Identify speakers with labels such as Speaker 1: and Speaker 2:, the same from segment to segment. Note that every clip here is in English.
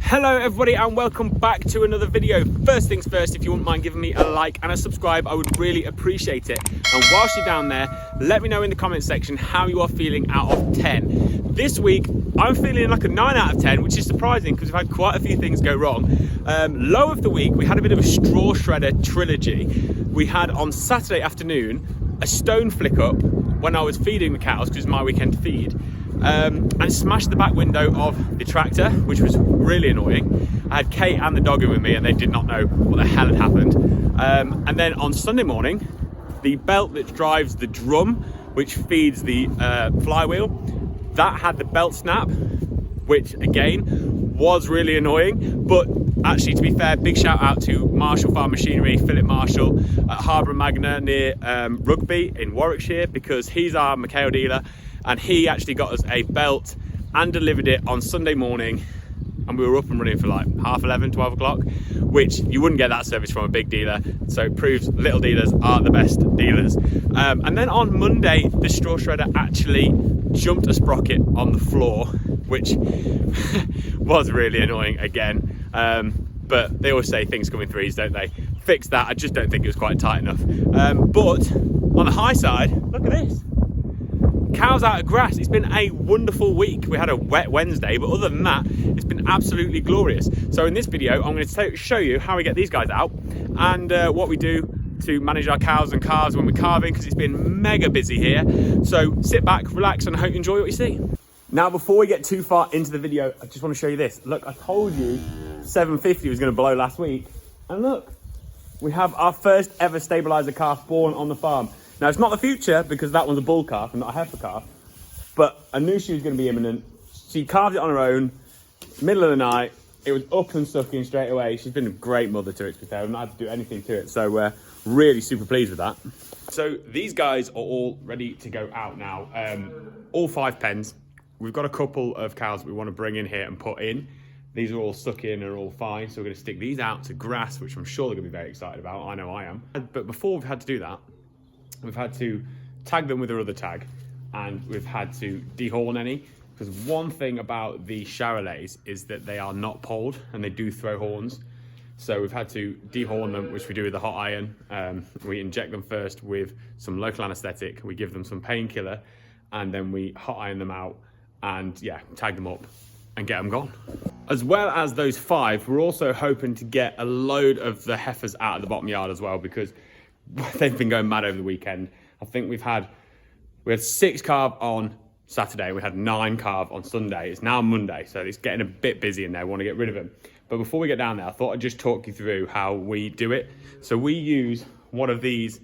Speaker 1: Hello everybody and welcome back to another video. First things first, if you wouldn't mind giving me a like and a subscribe, I would really appreciate it. And whilst you're down there, let me know in the comment section how you are feeling out of 10. This week, I'm feeling like a 9 out of 10, which is surprising because we've had quite a few things go wrong. Low of the week, we had a bit of a straw shredder trilogy. We had on Saturday afternoon, a stone flick up when I was feeding the cows because it's my weekend feed. And smashed the back window of the tractor, which was really annoying. I had Kate and the dog in with me and they did not know what the hell had happened. And then on Sunday morning, the belt that drives the drum, which feeds the flywheel, that had the belt snap, which again was really annoying. But actually, to be fair, big shout out to Marshall Farm Machinery, Philip Marshall at Harbour and Magna near Rugby in Warwickshire, because he's our Macao dealer. And he actually got us a belt and delivered it on Sunday morning, and we were up and running for like 11:30, 12 o'clock, which you wouldn't get that service from a big dealer. So it proves little dealers are the best dealers. And then on Monday, the straw shredder actually jumped a sprocket on the floor, which was really annoying again. But they always say things come in threes, don't they? Fixed that. I just don't think it was quite tight enough. But on the high side, look at this. Cows out of grass. It's been a wonderful week. We had a wet Wednesday, but other than that, it's been absolutely glorious. So in this video, I'm going to show you how we get these guys out and what we do to manage our cows and calves when we're calving, because it's been mega busy here. So sit back, relax, and I hope you enjoy what you see. Now, before we get too far into the video, I just want to show you this. Look, I told you 750 was going to blow last week, and look, we have our first ever stabilizer calf born on the farm. Now, it's not the future because that one's a bull calf and not a heifer calf, but I knew she was going to be imminent. She calved it on her own, middle of the night. It was up and sucking straight away. She's been a great mother to it, to be fair. I've not had to do anything to it, so we're really super pleased with that. So these guys are all ready to go out now. All 5 pens. We've got a couple of cows that we want to bring in here and put in. These are all stuck in and are all fine, so we're going to stick these out to grass, which I'm sure they're going to be very excited about. I know I am. But before we've had to do that, we've had to tag them with our other tag, and we've had to dehorn any, because one thing about the Charolais is that they are not polled and they do throw horns. So we've had to dehorn them, which we do with a hot iron. We inject them first with some local anaesthetic, we give them some painkiller, and then we hot iron them out and yeah, tag them up and get them gone. As well as those 5, we're also hoping to get a load of the heifers out of the bottom yard as well, because they've been going mad over the weekend. I think we had 6 calf on Saturday, we had 9 calf on Sunday. It's now Monday, so it's getting a bit busy in there. We want to get rid of them. But before we get down there, I thought I'd just talk you through how we do it. So we use one of these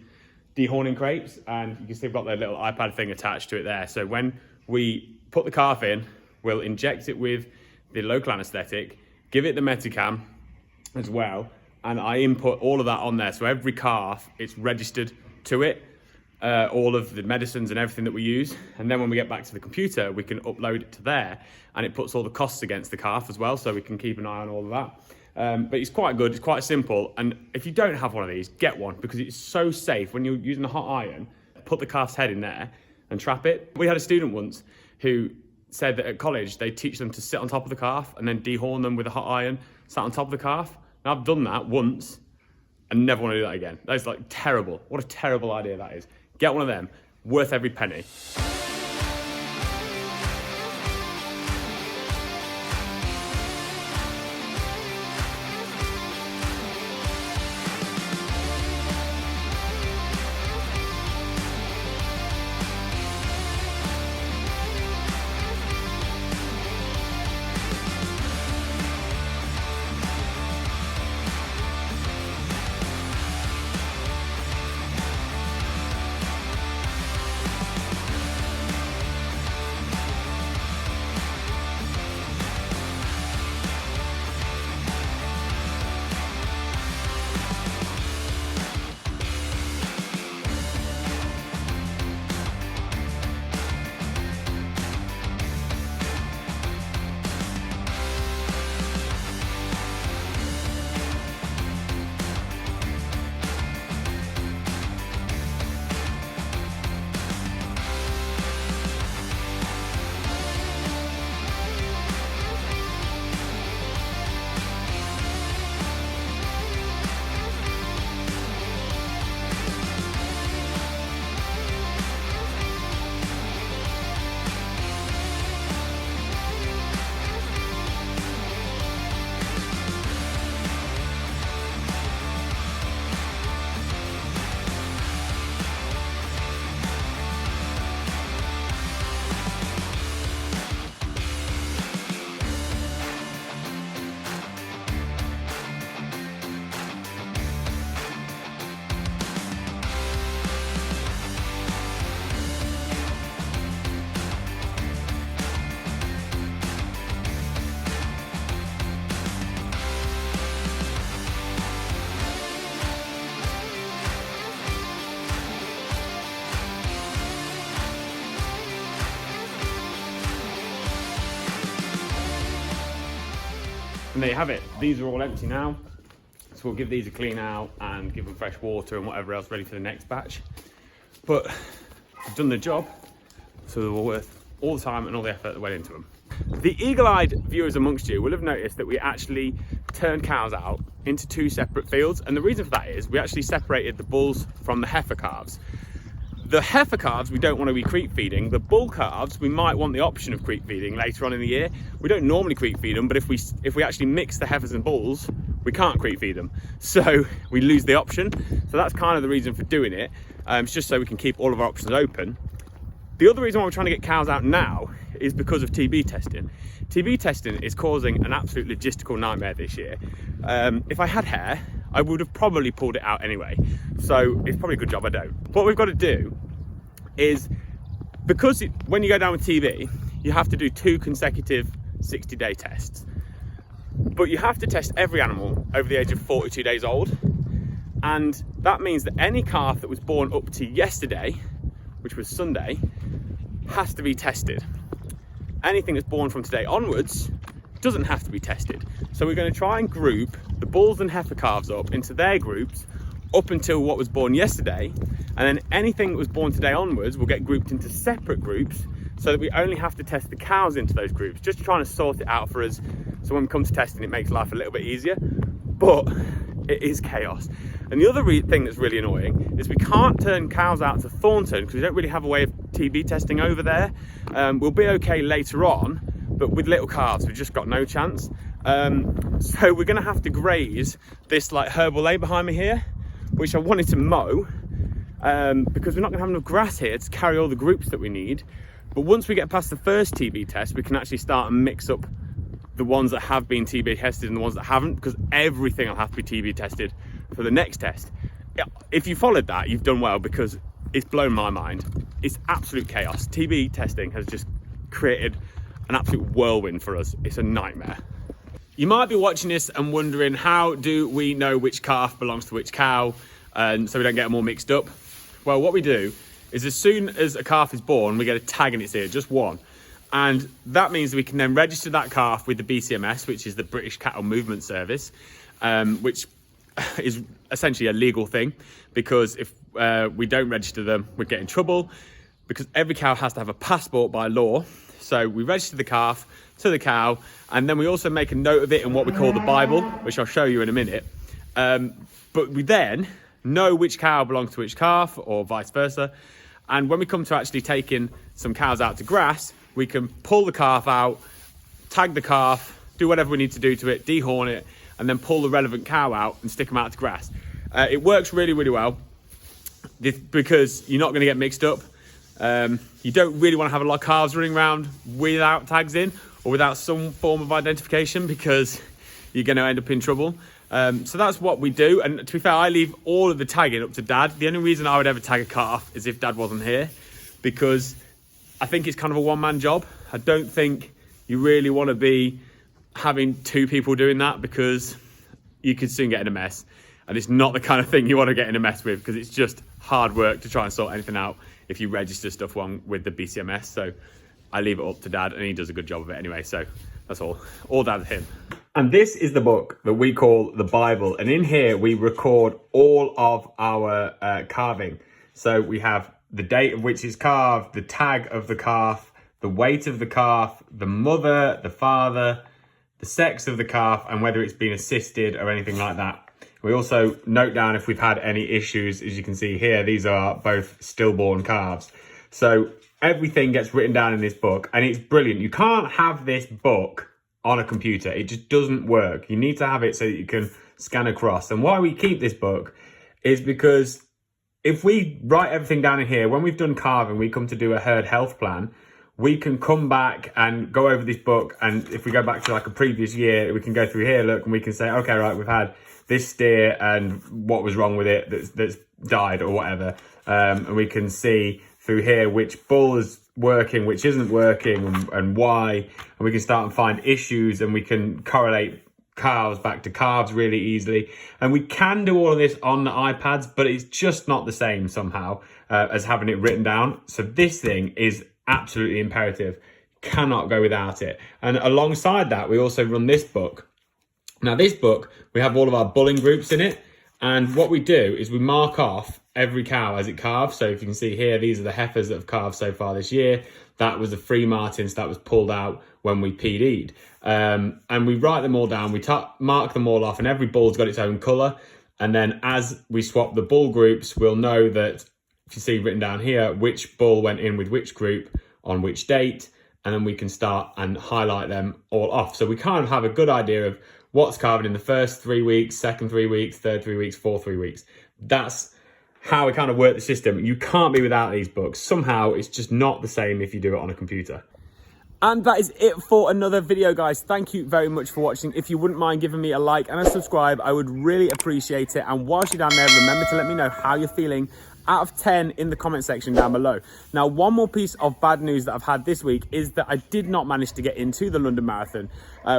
Speaker 1: dehorning crates, and you can see I've got their little iPad thing attached to it there. So when we put the calf in, we'll inject it with the local anaesthetic, give it the Meticam as well, and I input all of that on there. So every calf, it's registered to it, all of the medicines and everything that we use. And then when we get back to the computer, we can upload it to there, and it puts all the costs against the calf as well, so we can keep an eye on all of that. But it's quite good, it's quite simple. And if you don't have one of these, get one, because it's so safe. When you're using a hot iron, put the calf's head in there and trap it. We had a student once who said that at college, they teach them to sit on top of the calf and then dehorn them with a hot iron, sat on top of the calf. Now, I've done that once and never want to do that again. That is like terrible. What a terrible idea that is. Get one of them, worth every penny. And there you have it. These are all empty now. So we'll give these a clean out and give them fresh water and whatever else ready for the next batch. But I've done the job, so they were worth all the time and all the effort that went into them. The eagle-eyed viewers amongst you will have noticed that we actually turned cows out into 2 separate fields. And the reason for that is we actually separated the bulls from the heifer calves. The heifer calves we don't want to be creep feeding. The bull calves we might want the option of creep feeding later on in the year. We don't normally creep feed them, but if we actually mix the heifers and bulls, we can't creep feed them, so we lose the option. So that's kind of the reason for doing it. It's just so we can keep all of our options open. The other reason why we're trying to get cows out now is because of TB testing. TB testing is causing an absolute logistical nightmare this year. If I had hair, I would have probably pulled it out anyway. So it's probably a good job I don't. What we've got to do is, because when you go down with TB, you have to do 2 consecutive 60-day tests. But you have to test every animal over the age of 42 days old. And that means that any calf that was born up to yesterday, which was Sunday, has to be tested. Anything that's born from today onwards doesn't have to be tested. So we're going to try and group the bulls and heifer calves up into their groups up until what was born yesterday, and then anything that was born today onwards will get grouped into separate groups, so that we only have to test the cows into those groups, just trying to sort it out for us, so when we come to testing it makes life a little bit easier. But it is chaos. And the other thing that's really annoying is we can't turn cows out to Thornton because we don't really have a way of TB testing over there. We'll be okay later on, but with little calves we've just got no chance. So we're going to have to graze this like herbal lay behind me here, which I wanted to mow, because we're not going to have enough grass here to carry all the groups that we need. But once we get past the first TB test, we can actually start and mix up the ones that have been TB tested and the ones that haven't, because everything will have to be TB tested for the next test. If you followed that, you've done well, because it's blown my mind. It's absolute chaos. TB testing has just created an absolute whirlwind for us. It's a nightmare. You might be watching this and wondering, how do we know which calf belongs to which cow, and so we don't get them all mixed up? Well, what we do is, as soon as a calf is born, we get a tag in its ear, just one. And that means we can then register that calf with the BCMS, which is the British Cattle Movement Service, which is essentially a legal thing, because if we don't register them, we'd get in trouble, because every cow has to have a passport by law. So we register the calf to the cow, and then we also make a note of it in what we call the Bible, which I'll show you in a minute. But we then know which cow belongs to which calf, or vice versa. And when we come to actually taking some cows out to grass, we can pull the calf out, tag the calf, do whatever we need to do to it, dehorn it, and then pull the relevant cow out and stick them out to grass. It works really, really well, because you're not going to get mixed up. You don't really want to have a lot of calves running around without tags in, or without some form of identification, because you're going to end up in trouble. So that's what we do. And to be fair, I leave all of the tagging up to Dad. The only reason I would ever tag a calf is if Dad wasn't here, because I think it's kind of a one-man job. I don't think you really want to be having 2 people doing that, because you could soon get in a mess. And it's not the kind of thing you want to get in a mess with, because it's just hard work to try and sort anything out if you register stuff wrong with the BCMS. So I leave it up to Dad, and he does a good job of it anyway. So that's all down to him. And this is the book that we call the Bible. And in here, we record all of our calving. So we have the date of which it's calved, the tag of the calf, the weight of the calf, the mother, the father, the sex of the calf, and whether it's been assisted or anything like that. We also note down if we've had any issues. As you can see here, these are both stillborn calves. So everything gets written down in this book, and it's brilliant. You can't have this book on a computer. It just doesn't work. You need to have it so that you can scan across. And why we keep this book is because if we write everything down in here, when we've done calving, we come to do a herd health plan, we can come back and go over this book. And if we go back to like a previous year, we can go through here, look, and we can say, okay, right, we've had this steer and what was wrong with it that's died or whatever. And we can see through here which bull is working, which isn't working, and why. And we can start and find issues, and we can correlate cows back to calves really easily. And we can do all of this on the iPads, but it's just not the same somehow as having it written down. So this thing is absolutely imperative. Cannot go without it. And alongside that, we also run this book, Now this book, we have all of our bulling groups in it. And what we do is we mark off every cow as it calves. So if you can see here, these are the heifers that have calved so far this year. That was the free martins that was pulled out when we PD'd. And we write them all down, we mark them all off, and every bull's got its own colour. And then as we swap the bull groups, we'll know that, if you see written down here, which bull went in with which group on which date, and then we can start and highlight them all off. So we kind of have a good idea of what's calving in the first 3 weeks, second 3 weeks, third 3 weeks, fourth 3 weeks. That's how we kind of work the system. You can't be without these books. Somehow it's just not the same if you do it on a computer. And that is it for another video, guys. Thank you very much for watching. If you wouldn't mind giving me a like and a subscribe, I would really appreciate it. And whilst you're down there, remember to let me know how you're feeling out of 10 in the comment section down below. Now, one more piece of bad news that I've had this week is that I did not manage to get into the London Marathon,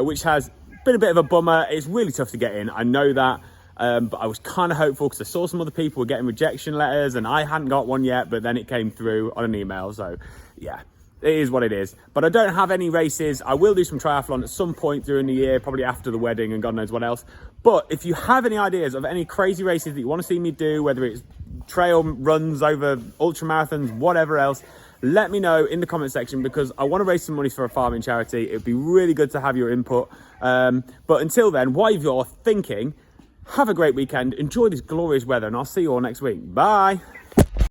Speaker 1: which has been a bit of a bummer. It's really tough to get in, I know that. But I was kind of hopeful because I saw some other people were getting rejection letters and I hadn't got one yet, but then it came through on an email. So yeah, it is what it is. But I don't have any races. I will do some triathlon at some point during the year, probably after the wedding and God knows what else. But if you have any ideas of any crazy races that you want to see me do, whether it's trail runs over ultra marathons, whatever else, let me know in the comment section, because I want to raise some money for a farming charity. It'd be really good to have your input. But until then, whatever you're thinking, have a great weekend, enjoy this glorious weather, and I'll see you all next week. Bye.